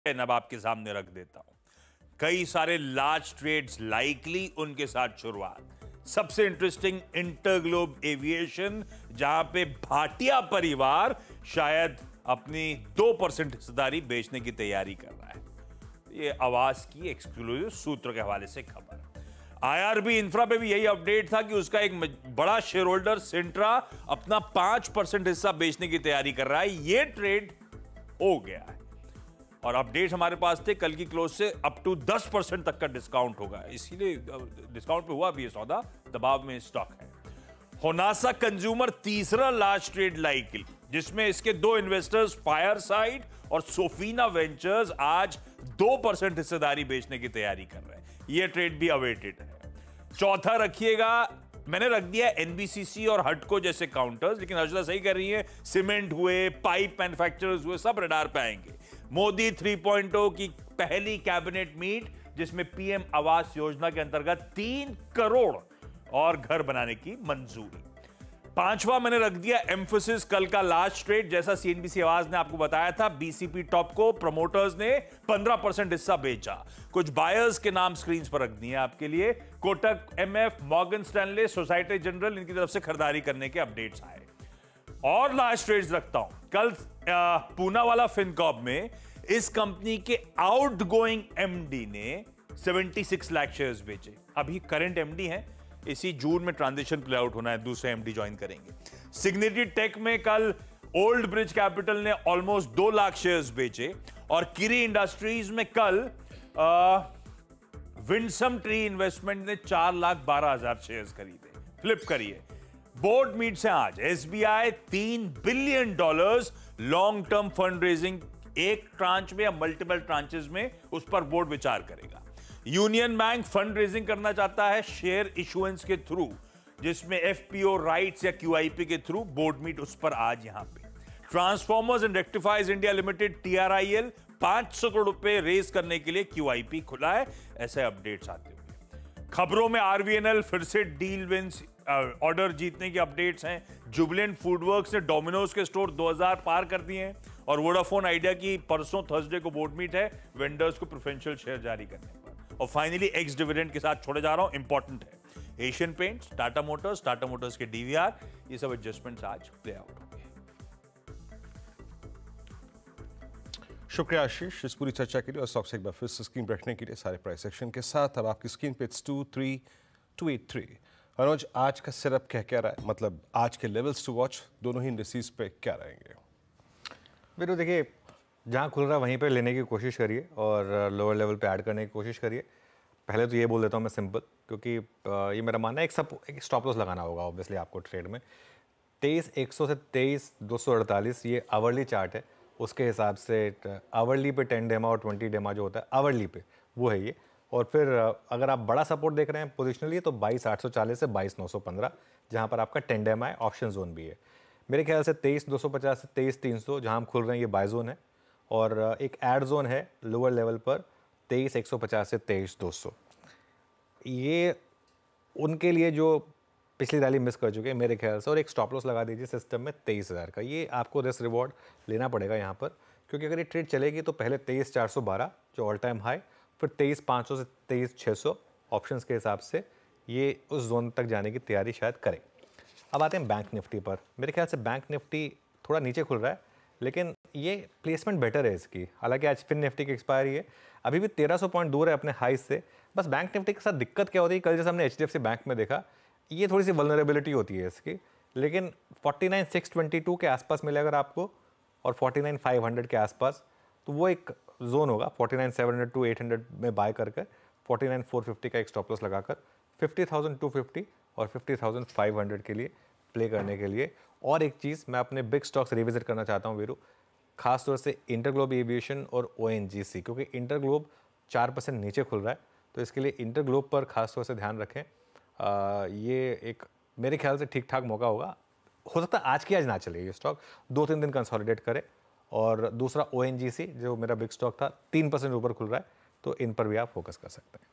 अब आपके सामने रख देता हूं। कई सारे लार्ज ट्रेड्स लाइकली, उनके साथ शुरुआत। सबसे इंटरेस्टिंग इंटरग्लोब एविएशन, जहां पे भाटिया परिवार शायद अपनी 2% हिस्सेदारी बेचने की तैयारी कर रहा है। ये आवाज की एक्सक्लूसिव सूत्र के हवाले से खबर। आईआरबी इंफ्रा पे भी यही अपडेट था कि उसका एक बड़ा शेयर होल्डर सिंट्रा अपना 5% हिस्सा बेचने की तैयारी कर रहा है। ये ट्रेड हो गया है और अपडेट हमारे पास थे कल की क्लोज से अप टू 10% तक का डिस्काउंट होगा, इसीलिए डिस्काउंट पे हुआ भी ये सौदा, दबाव में स्टॉक है। होनासा कंज्यूमर तीसरा लार्ज ट्रेड लाइकली, जिसमें इसके दो इन्वेस्टर्स फायरसाइड और सोफीना वेंचर्स आज 2% हिस्सेदारी बेचने की तैयारी कर रहे हैं। यह ट्रेड भी अवेटेड है। चौथा रखिएगा, मैंने रख दिया एनबीसीसी और हटको जैसे काउंटर्स, लेकिन हजरा सही कर रही है, सीमेंट हुए, पाइप मैन्युफैक्चरर्स हुए, सब रडार पे आएंगे। मोदी 3.0 की पहली कैबिनेट मीट, जिसमें पीएम आवास योजना के अंतर्गत 3 करोड़ और घर बनाने की मंजूरी। पांचवा मैंने रख दिया एम्फोसिस, कल का लास्ट ट्रेड, जैसा सीएनबीसी आवाज ने आपको बताया था। बीसीपी टॉप को प्रमोटर्स ने 15% हिस्सा बेचा। कुछ बायर्स के नाम स्क्रीन पर रख दिए आपके लिए। Kotak, MF, Morgan Stanley, society general, इनकी तरफ से खरीदारी करने के अपडेट्स आए। और लास्ट ट्रेड्स रखता हूं। कल पूना वाला फिनकॉर्प में इस कंपनी के आउटगोइंग एमडी ने 76 लाख शेयर्स बेचे। अभी करंट एमडी हैं, इसी जून में ट्रांजिशन प्ले आउट होना है, दूसरे एमडी ज्वाइन करेंगे। सिग्निटी टेक में कल ओल्ड ब्रिज कैपिटल ने ऑलमोस्ट 2 लाख शेयर्स बेचे और किरी इंडस्ट्रीज में कल विंडसम ट्री इन्वेस्टमेंट ने 4,12,000 शेयर्स खरीदे। फ्लिप करिए, बोर्ड मीट से आज SBI $3 billion long term fund raising, एक ट्रांच में या मल्टीपल ट्रांचेस में, उस पर बोर्ड विचार करेगा। यूनियन बैंक फंड रेजिंग करना चाहता है शेयर इशुएंस के थ्रू, जिसमें एफपीओ राइट्स या क्यूआईपी के थ्रू। बोर्ड मीट उस पर आज यहां पे। Transformers and rectifiers India limited TRIL 500 crore रुपए रेज करने के लिए क्यूआईपी खुला है, ऐसे अपडेट्स आते हुए। खबरों में आरवीएनएल फिर से डील विंस, ऑर्डर जीतने की अपडेट्स हैं। जुबिलेंट फूडवर्क्स ने डोमिनोज के स्टोर 2000 पार कर दिए हैं और वोडाफोन आइडिया की परसों थर्सडे को बोर्ड मीट है, वेंडर्स को प्रेफरेंशियल शेयर जारी करने पर। और फाइनली एक्स डिविडेंड के साथ छोड़े जा रहा हूं, इंपॉर्टेंट है। एशियन पेंट्स, टाटा मोटर्स के डीवीआर, ये सब एडजस्टमेंट्स आज प्ले आउट होंगे। शुक्रिया आशीष इस पूरी चर्चा के लिए और स्टॉक्स एक बार फिर से स्क्रीन पर रखने के लिए सारे प्राइस सेक्शन के साथ। अब आपकी स्क्रीन पे 23283। अनुज, आज का सेटअप क्या रहा है, मतलब आज के लेवल्स टू वॉच दोनों ही इंडिसेस पे क्या रहेंगे? मेरे देखिए, जहाँ खुल रहा है वहीं पे लेने की कोशिश करिए और लोअर लेवल पे ऐड करने की कोशिश करिए। पहले तो ये बोल देता हूँ मैं सिंपल, क्योंकि ये मेरा मानना है एक स्टॉप लॉस लगाना होगा ऑब्वियसली आपको ट्रेड में। 23,100 से 23,248 ये आवरली चार्ट है, उसके हिसाब से आवरली पे 10 डेमा और 20 डेमा जो होता है आवरली पे, वो है ये। और फिर अगर आप बड़ा सपोर्ट देख रहे हैं पोजिशनली तो 22,840 से 22,915, जहाँ पर आपका 10 डेमा है, ऑप्शन जोन भी है। मेरे ख्याल से 23,250 से 23,300 जहाँ हम खुल रहे हैं, ये बाय जोन है। और एक एड जोन है लोअर लेवल पर 23,150 से 23,200। ये उनके लिए जो पिछली रैली मिस कर चुके हैं मेरे ख्याल से। और एक स्टॉप लॉस लगा दीजिए सिस्टम में 23,000 का। ये आपको रिस्क रिवॉर्ड लेना पड़ेगा यहाँ पर, क्योंकि अगर ये ट्रेड चलेगी तो पहले 23,412 जो ऑल टाइम हाई, फिर 23,500 से 23,600 ऑप्शंस के हिसाब से ये उस जोन तक जाने की तैयारी शायद करे। अब आते हैं बैंक निफ्टी पर। मेरे ख्याल से बैंक निफ्टी थोड़ा नीचे खुल रहा है, लेकिन ये प्लेसमेंट बेटर है इसकी। हालांकि आज फिन निफ्टी की एक्सपायरी है, अभी भी 1300 पॉइंट दूर है अपने हाई से। बस बैंक निफ्टी के साथ दिक्कत क्या होती है, कल जैसे हमने एचडीएफसी बैंक में देखा, ये थोड़ी सी वल्नरेबिलिटी होती है इसकी। लेकिन 49,622 के आसपास मिले अगर आपको और 49,500 के आसपास, तो वो एक जोन होगा। 49,700 to 800 में बाय करके 49,450 का एक स्टॉप लॉस लगाकर 50,250 और 50,500 के लिए प्ले करने के लिए। और एक चीज़ मैं अपने बिग स्टॉक्स रिविजिट करना चाहता हूँ वीरू, खासतौर से इंटरग्लोब एविएशन और ओएनजीसी, क्योंकि इंटरग्लोब 4% नीचे खुल रहा है, तो इसके लिए इंटरग्लोब पर खासतौर से ध्यान रखें। ये एक मेरे ख्याल से ठीक ठाक मौका होगा। हो सकता है आज की आज ना चले ये स्टॉक, 2-3 दिन कंसोलिडेट करे। और दूसरा ओएनजीसी जो मेरा बिग स्टॉक था, 3% ऊपर खुल रहा है, तो इन पर भी आप फोकस कर सकते हैं।